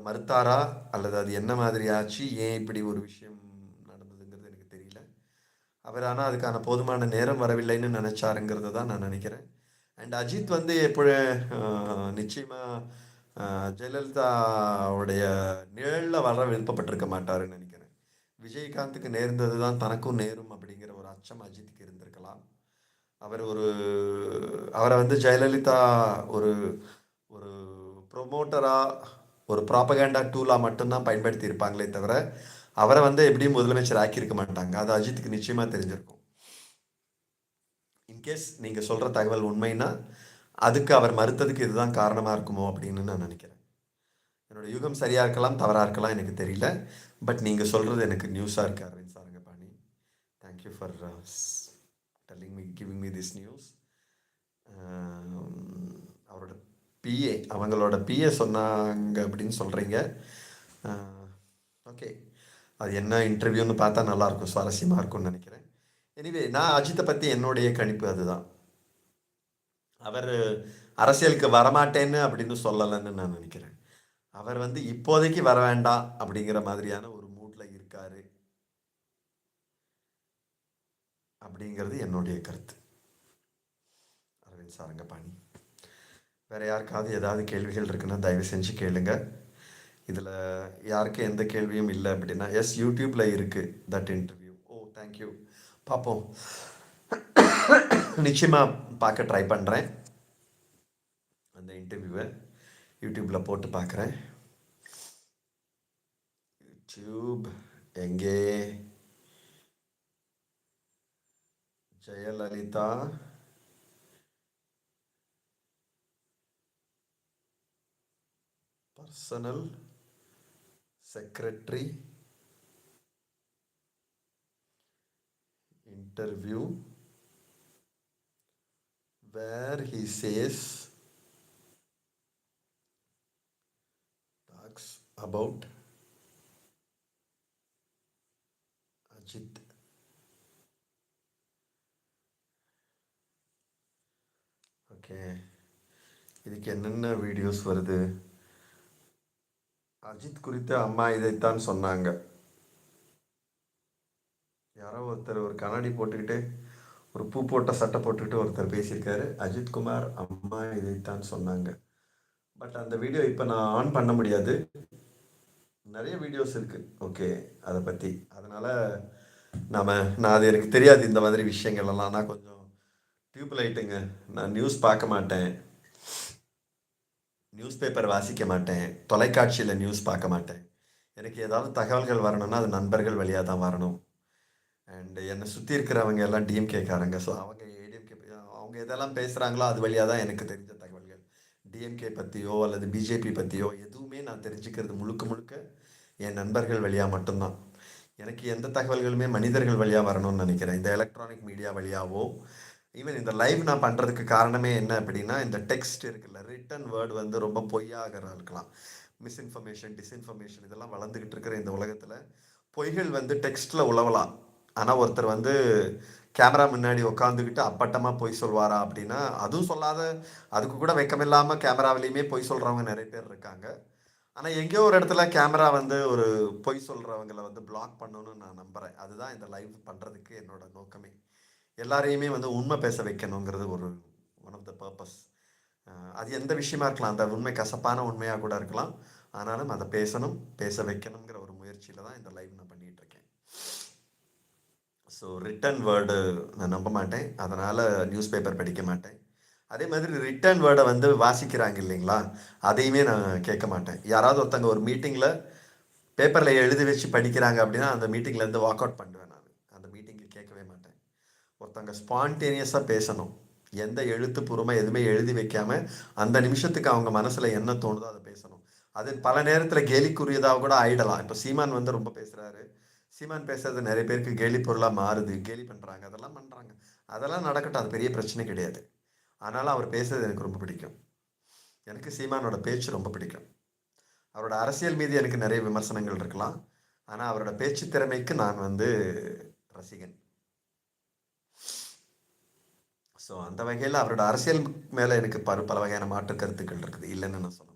மறுத்தாரா அல்லது அது என்ன மாதிரி ஆச்சு, ஏன் இப்படி ஒரு விஷயம் நடந்ததுங்கிறது எனக்கு தெரியல. அவர் ஆனால் அதுக்கான போதுமான நேரம் வரவில்லைன்னு நினைச்சாருங்கிறது தான் நான் நினைக்கிறேன். அண்ட் அஜித் வந்து நிச்சயமா ஜெயலலிதாவுடைய நிழலில் வர விருப்பப்பட்டிருக்க மாட்டாருன்னு நினைக்கிறேன். விஜயகாந்துக்கு நேர்ந்தது தான் தனக்கும் நேரும் அப்படிங்கிற ஒரு அச்சம் அஜித்துக்கு இருந்திருக்கலாம். அவரை வந்து ஜெயலலிதா ஒரு ஒரு ப்ரொமோட்டரா, ஒரு ப்ராபகேண்டா டூலா மட்டும்தான் பயன்படுத்தி இருப்பாங்களே தவிர அவரை வந்து எப்படியும் முதலமைச்சர் ஆக்கியிருக்க மாட்டாங்க. அது அஜித்துக்கு நிச்சயமா தெரிஞ்சிருக்கும். இன்கேஸ் நீங்க சொல்ற தகவல் உண்மைன்னா அதுக்கு அவர் மறுத்ததுக்கு இதுதான் காரணமா இருக்குமோ அப்படின்னு நான் நினைக்கிறேன். என்னோட யூகம் சரியா இருக்கலாம், தவறா இருக்கலாம், எனக்கு தெரியல. பட் நீங்க சொல்றது எனக்கு நியூஸா இருக்கு Aravind Sarangapani. Thank you for giving me this news. அவரோட அவங்களோட பிஏ சொன்னாங்க அப்படின்னு சொல்கிறீங்க. ஓகே, அது என்ன இன்டர்வியூன்னு பார்த்தா நல்லாயிருக்கும், சுவாரஸ்யமாக இருக்கும்னு நினைக்கிறேன். எனிவே, நான் அஜித்தை பற்றி என்னுடைய கணிப்பு அதுதான். அவர் அரசியலுக்கு வரமாட்டேன்னு அப்படின்னு சொல்லலைன்னு நான் நினைக்கிறேன். அவர் வந்து இப்போதைக்கு வர வேண்டாம் அப்படிங்கிற மாதிரியான ஒரு மூடில் இருக்காரு அப்படிங்கிறது என்னுடைய கருத்து. அரவிந்த் சாரங்கபாணி. வேறு யாருக்காவது ஏதாவது கேள்விகள் இருக்குன்னா தயவு செஞ்சு கேளுங்க. இதில் யாருக்கு எந்த கேள்வியும் இல்லை அப்படின்னா, எஸ் யூடியூப்பில் இருக்குது தட் இன்டர்வியூ. O, thank you. பார்ப்போம், நிச்சயமாக பார்க்க ட்ரை பண்ணுறேன். அந்த இன்டர்வியூவை யூடியூப்பில் போட்டு பார்க்குறேன். யூடியூப் எங்கே? Jayalalithaa personal secretary interview where he talks about Ajit. Okay, இதுக்கு என்னென்ன வீடியோஸ் வருது? அஜித் குறித்த அம்மா இதைத்தான் சொன்னாங்க. யாரோ ஒருத்தர் ஒரு கண்ணாடி போட்டுக்கிட்டு, ஒரு பூ போட்ட சட்டை போட்டுக்கிட்டு ஒருத்தர் பேசியிருக்காரு. அஜித்குமார் அம்மா இதைத்தான் சொன்னாங்க. பட் அந்த வீடியோ இப்போ நான் ஆன் பண்ண முடியாது. நிறைய வீடியோஸ் இருக்குது. ஓகே, அதை பற்றி. அதனால் நான் அது எனக்கு தெரியாது இந்த மாதிரி விஷயங்கள்லாம். நான் கொஞ்சம் டியூப் லைட்டுங்க. நான் நியூஸ் பார்க்க மாட்டேன், நியூஸ் பேப்பர் வாசிக்க மாட்டேன், தொலைக்காட்சியில் நியூஸ் பார்க்க மாட்டேன். எனக்கு ஏதாவது தகவல்கள் வரணும்னா அது நண்பர்கள் வழியாக தான் வரணும். அண்ட் என்னை சுற்றி இருக்கிறவங்க எல்லாம் டிஎம்கேக்காரங்க. ஸோ அவங்க ஏடிஎம்கே, அவங்க எதெல்லாம் பேசுகிறாங்களோ அது வழியாக தான் எனக்கு தெரிஞ்ச தகவல்கள். டிஎம்கே பற்றியோ அல்லது பிஜேபி பற்றியோ எதுவுமே நான் தெரிஞ்சுக்கிறது முழுக்க முழுக்க என் நண்பர்கள் வழியாக மட்டும்தான். எனக்கு எந்த தகவல்களுமே மனிதர்கள் வழியாக வரணும்னு நினைக்கிறேன். இந்த எலக்ட்ரானிக் மீடியா வழியாவோ, ஈவன் இந்த லைவ் நான் பண்ணுறதுக்கு காரணமே என்ன அப்படின்னா, இந்த டெக்ஸ்ட் இருக்குல்ல, ரிட்டன் வேர்டு வந்து ரொம்ப பொய்யாக இருக்கலாம். மிஸ்இன்ஃபர்மேஷன், டிஸ்இன்ஃபர்மேஷன் இதெல்லாம் வளர்ந்துக்கிட்டு இருக்கிற இந்த உலகத்தில் பொய்கள் வந்து டெக்ஸ்ட்டில் உழவலாம். ஆனால் ஒருத்தர் வந்து கேமரா முன்னாடி உட்காந்துக்கிட்டு அப்பட்டமாக பொய் சொல்வாரா அப்படின்னா அதுவும் சொல்லாத, அதுக்கு கூட வெக்கமில்லாமல் கேமராவிலையுமே பொய் சொல்கிறவங்க நிறைய பேர் இருக்காங்க. ஆனால் எங்கேயோ ஒரு இடத்துல கேமரா வந்து ஒரு பொய் சொல்கிறவங்களை வந்து பிளாக் பண்ணணும்னு நான் நம்புகிறேன். அதுதான் இந்த லைவ் பண்ணுறதுக்கு என்னோட நோக்கமே. எல்லாரையுமே வந்து உண்மை பேச வைக்கணுங்கிறது ஒன் ஆஃப் த பர்பஸ். அது எந்த விஷயமா இருக்கலாம், அந்த உண்மை கசப்பான உண்மையாக கூட இருக்கலாம். ஆனாலும் அதை பேச வைக்கணுங்கிற ஒரு முயற்சியில் தான் இந்த லைவ் நான் பண்ணிகிட்டு இருக்கேன். ஸோ ரிட்டன் வேர்டு நான் நம்ப மாட்டேன், அதனால் நியூஸ் பேப்பர் படிக்க மாட்டேன். அதே மாதிரி ரிட்டன் வேர்டை வந்து வாசிக்கிறாங்க இல்லைங்களா, அதையுமே நான் கேட்க மாட்டேன். யாராவது ஒருத்தங்க ஒரு மீட்டிங்கில் பேப்பரில் எழுதி வச்சு படிக்கிறாங்க அப்படின்னா அந்த மீட்டிங்லேருந்து வாக் அவுட் பண்ணுவேன். நான் அந்த மீட்டிங்கு கேட்கவே மாட்டேன். ஒருத்தங்க ஸ்பான்டேனியஸாக பேசணும், எந்த எழுத்துப்பூர்வமாக எதுவுமே எழுதி வைக்காமல் அந்த நிமிஷத்துக்கு அவங்க மனசில் என்ன தோணுதோ அதை பேசணும். அது பல நேரத்தில் கேலிக்குரியதாக கூட ஆயிடலாம். இப்போ சீமான் வந்து ரொம்ப பேசுகிறாரு, சீமான் பேசுறது நிறைய பேருக்கு கேலி பொருளாக மாறுது, கேலி பண்ணுறாங்க, அதெல்லாம் பண்ணுறாங்க. அதெல்லாம் நடக்கட்டும், அது பெரிய பிரச்சனை கிடையாது. ஆனாலும் அவர் பேசுறது எனக்கு ரொம்ப பிடிக்கும். எனக்கு சீமானோட பேச்சு ரொம்ப பிடிக்கும். அவரோட அரசியல் மீது எனக்கு நிறைய விமர்சனங்கள் இருக்கலாம், ஆனால் அவரோட பேச்சு திறமைக்கு நான் வந்து ரசிகன். ஸோ அந்த வகையில் அவரோட அரசியல் மேலே எனக்கு பல வகையான மாற்று கருத்துக்கள் இருக்குது, இல்லைன்னு நான் சொல்லுவேன்.